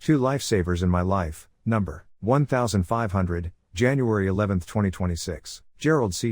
Two lifesavers in my life, number 1500, January 11, 2026. Gerald C.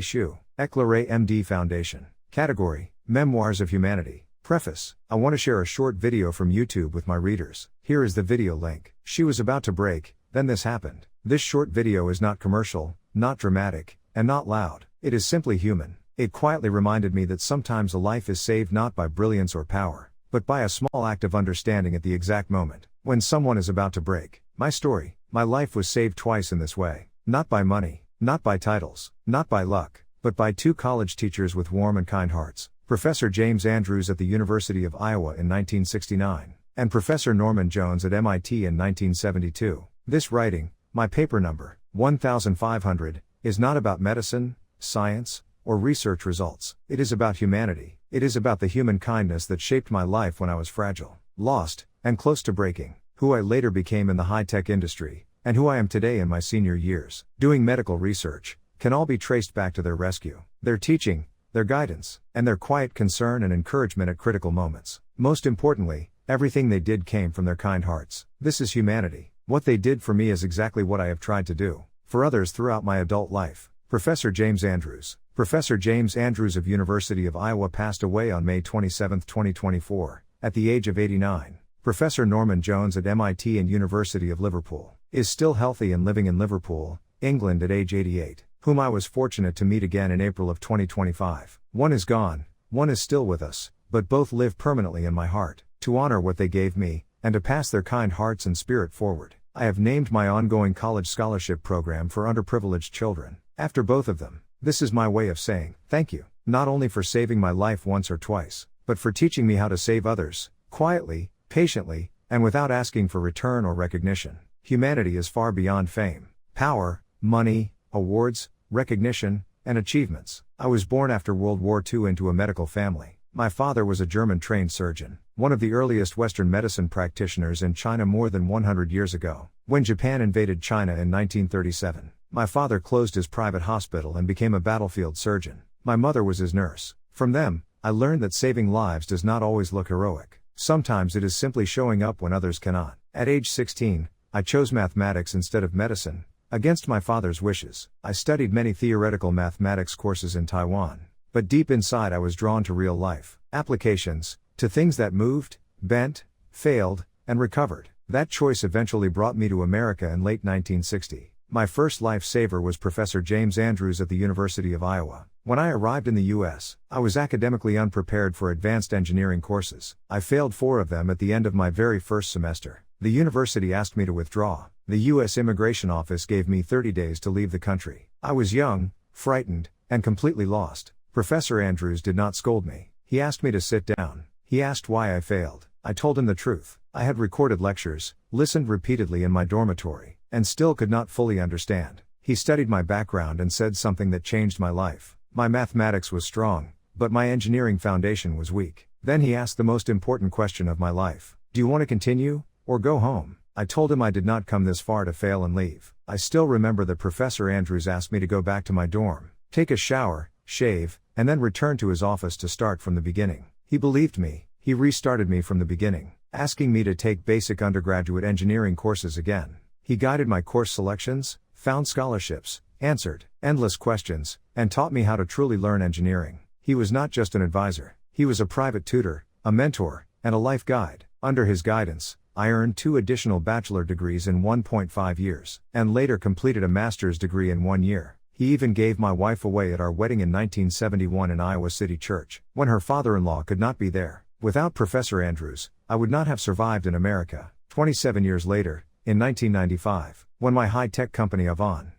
EclaireMD Foundation. Category: Memoirs of Humanity. Preface: I want to share a short video from YouTube with my readers. Here is the video link. She was about to break, then this happened. This short video is not commercial, not dramatic, and not loud. It is simply human. It quietly reminded me that sometimes a life is saved not by brilliance or power, but by a small act of understanding at the exact moment, when someone is about to break. My story, my life was saved twice in this way. Not by money, not by titles, not by luck, but by two college teachers with warm and kind hearts. Professor James Andrews at the University of Iowa in 1969, and Professor Norman Jones at MIT in 1972. This writing, my paper number 1500, is not about medicine, science, or research results. It is about humanity. It is about the human kindness that shaped my life when I was fragile, lost, and close to breaking, who I later became in the high-tech industry, and who I am today in my senior years, doing medical research, can all be traced back to their rescue, their teaching, their guidance, and their quiet concern and encouragement at critical moments. Most importantly, everything they did came from their kind hearts. This is humanity. What they did for me is exactly what I have tried to do for others throughout my adult life. Professor James Andrews. Professor James Andrews of University of Iowa passed away on May 27, 2024, at the age of 89. Professor Norman Jones at MIT and University of Liverpool is still healthy and living in Liverpool, England at age 88, whom I was fortunate to meet again in April of 2025. One is gone, one is still with us, but both live permanently in my heart. To honor what they gave me, and to pass their kind hearts and spirit forward, I have named my ongoing college scholarship program for underprivileged children, after both of them. This is my way of saying thank you, not only for saving my life once or twice, but for teaching me how to save others, quietly, patiently, and without asking for return or recognition. Humanity is far beyond fame, power, money, awards, recognition, and achievements. I was born after World War II into a medical family. My father was a German-trained surgeon, one of the earliest Western medicine practitioners in China more than 100 years ago. When Japan invaded China in 1937, my father closed his private hospital and became a battlefield surgeon. My mother was his nurse. From them, I learned that saving lives does not always look heroic. Sometimes it is simply showing up when others cannot. At age 16, I chose mathematics instead of medicine, against my father's wishes. I studied many theoretical mathematics courses in Taiwan, but deep inside I was drawn to real life applications, to things that moved, bent, failed, and recovered. That choice eventually brought me to America in late 1960. My first lifesaver was Professor James Andrews at the University of Iowa. When I arrived in the U.S., I was academically unprepared for advanced engineering courses. I failed 4 of them at the end of my very first semester. The university asked me to withdraw. The U.S. Immigration Office gave me 30 days to leave the country. I was young, frightened, and completely lost. Professor Andrews did not scold me. He asked me to sit down. He asked why I failed. I told him the truth. I had recorded lectures, listened repeatedly in my dormitory, and still could not fully understand. He studied my background and said something that changed my life. My mathematics was strong, but my engineering foundation was weak. Then he asked the most important question of my life. Do you want to continue, or go home? I told him I did not come this far to fail and leave. I still remember that Professor Andrews asked me to go back to my dorm, take a shower, shave, and then return to his office to start from the beginning. He believed me. He restarted me from the beginning, asking me to take basic undergraduate engineering courses again. He guided my course selections, found scholarships, answered endless questions, and taught me how to truly learn engineering. He was not just an advisor. He was a private tutor, a mentor, and a life guide. Under his guidance, I earned 2 additional bachelor degrees in 1.5 years, and later completed a master's degree in 1 year. He even gave my wife away at our wedding in 1971 in Iowa City Church, when her father-in-law could not be there. Without Professor Andrews, I would not have survived in America. 27 years later, in 1995, when my high-tech company Avon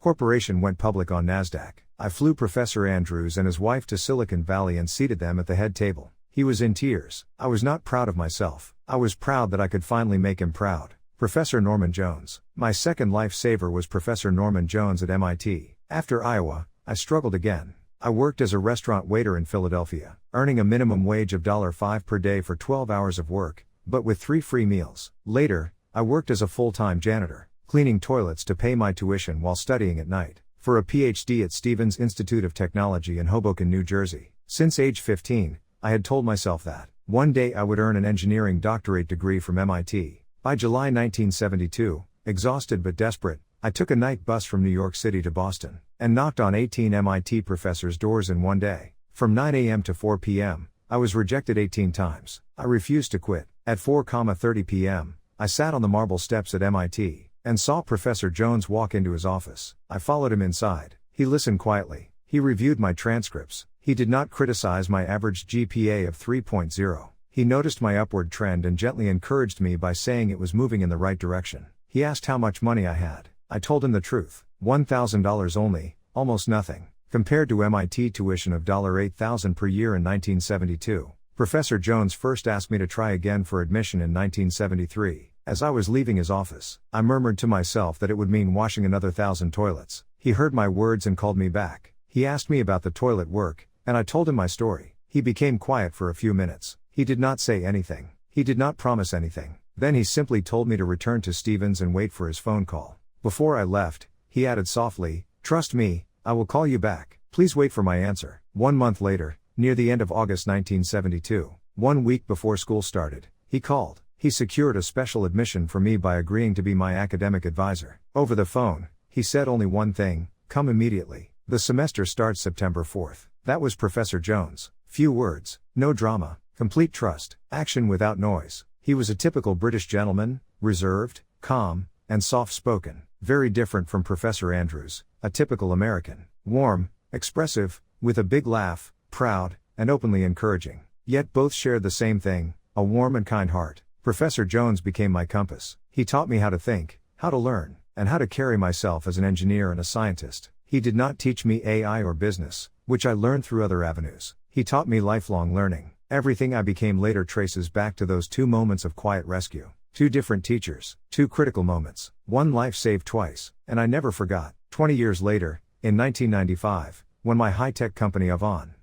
Corporation went public on NASDAQ, I flew Professor Andrews and his wife to Silicon Valley and seated them at the head table. He was in tears. I was not proud of myself. I was proud that I could finally make him proud. Professor Norman Jones. My second lifesaver was Professor Norman Jones at MIT. After Iowa, I struggled again. I worked as a restaurant waiter in Philadelphia, earning a minimum wage of $5 per day for 12 hours of work, but with 3 free meals. Later, I worked as a full-time janitor, cleaning toilets to pay my tuition while studying at night, for a PhD at Stevens Institute of Technology in Hoboken, New Jersey. Since age 15, I had told myself that one day I would earn an engineering doctorate degree from MIT. By July 1972, exhausted but desperate, I took a night bus from New York City to Boston, and knocked on 18 MIT professors' doors in one day. From 9 a.m. to 4 p.m., I was rejected 18 times. I refused to quit. At 4:30 p.m., I sat on the marble steps at MIT, and saw Professor Jones walk into his office. I followed him inside. He listened quietly. He reviewed my transcripts. He did not criticize my average GPA of 3.0. He noticed my upward trend and gently encouraged me by saying it was moving in the right direction. He asked how much money I had. I told him the truth. $1,000 only, almost nothing, compared to MIT tuition of $8,000 per year in 1972. Professor Jones first asked me to try again for admission in 1973. As I was leaving his office, I murmured to myself that it would mean washing another 1,000 toilets. He heard my words and called me back. He asked me about the toilet work, and I told him my story. He became quiet for a few minutes. He did not say anything. He did not promise anything. Then he simply told me to return to Stevens and wait for his phone call. Before I left, he added softly, "Trust me, I will call you back. Please wait for my answer." 1 month later, near the end of August 1972, 1 week before school started, he called. He secured a special admission for me by agreeing to be my academic advisor. Over the phone, he said only one thing: "Come immediately. The semester starts September 4th. That was Professor Jones. Few words, no drama, complete trust, action without noise. He was a typical British gentleman, reserved, calm, and soft-spoken, very different from Professor Andrews, a typical American, warm, expressive, with a big laugh, proud, and openly encouraging. Yet both shared the same thing, a warm and kind heart. Professor Jones became my compass. He taught me how to think, how to learn, and how to carry myself as an engineer and a scientist. He did not teach me AI or business, which I learned through other avenues. He taught me lifelong learning. Everything I became later traces back to those 2 moments of quiet rescue. 2 different teachers, 2 critical moments, 1 life saved twice, and I never forgot. 20 years later, in 1995, when my high-tech company Avon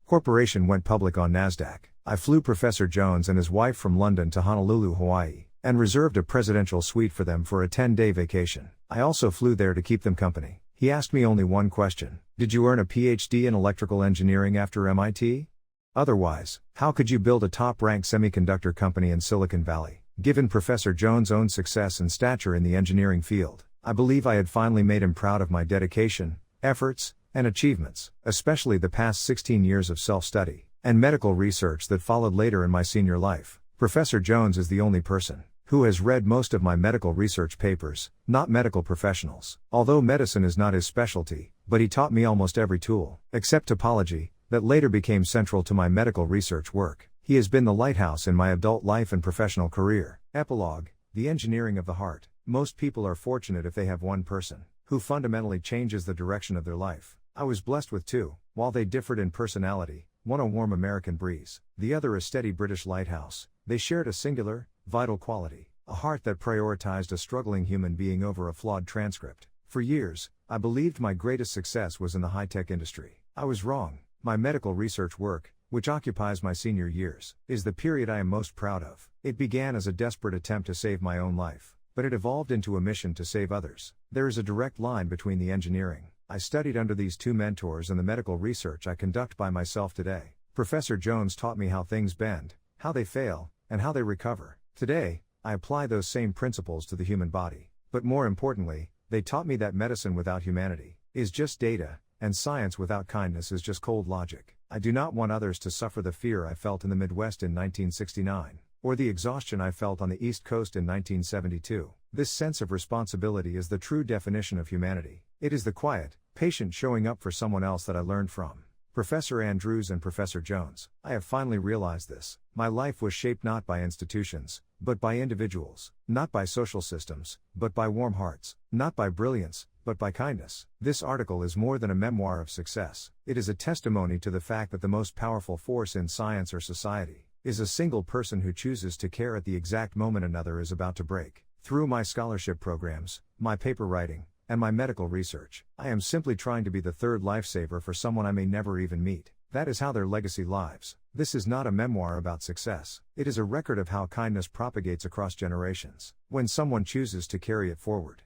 Corporation went public on NASDAQ, I flew Professor Jones and his wife from London to Honolulu, Hawaii, and reserved a presidential suite for them for a 10-day vacation. I also flew there to keep them company. He asked me only one question: "Did you earn a PhD in electrical engineering after MIT? Otherwise, how could you build a top-ranked semiconductor company in Silicon Valley?" Given Professor Jones' own success and stature in the engineering field, I believe I had finally made him proud of my dedication, efforts, and achievements, especially the past 16 years of self-study and medical research that followed later in my senior life. Professor Jones is the only person who has read most of my medical research papers, not medical professionals. Although medicine is not his specialty, but he taught me almost every tool, except topology, that later became central to my medical research work. He has been the lighthouse in my adult life and professional career. Epilogue: the engineering of the heart. Most people are fortunate if they have one person who fundamentally changes the direction of their life. I was blessed with 2, while they differed in personality, one a warm American breeze, the other a steady British lighthouse. They shared a singular, vital quality, a heart that prioritized a struggling human being over a flawed transcript. For years, I believed my greatest success was in the high-tech industry. I was wrong. My medical research work, which occupies my senior years, is the period I am most proud of. It began as a desperate attempt to save my own life, but it evolved into a mission to save others. There is a direct line between the engineering I studied under these 2 mentors and the medical research I conduct by myself today. Professor Jones taught me how things bend, how they fail, and how they recover. Today, I apply those same principles to the human body. But more importantly, they taught me that medicine without humanity is just data, and science without kindness is just cold logic. I do not want others to suffer the fear I felt in the Midwest in 1969, or the exhaustion I felt on the East Coast in 1972. This sense of responsibility is the true definition of humanity. It is the quiet, patient showing up for someone else that I learned from Professor Andrews and Professor Jones. I have finally realized this. My life was shaped not by institutions, but by individuals, not by social systems, but by warm hearts, not by brilliance, but by kindness. This article is more than a memoir of success. It is a testimony to the fact that the most powerful force in science or society is a single person who chooses to care at the exact moment another is about to break. Through my scholarship programs, my paper writing, and my medical research, I am simply trying to be the third lifesaver for someone I may never even meet. That is how their legacy lives. This is not a memoir about success. It is a record of how kindness propagates across generations when someone chooses to carry it forward.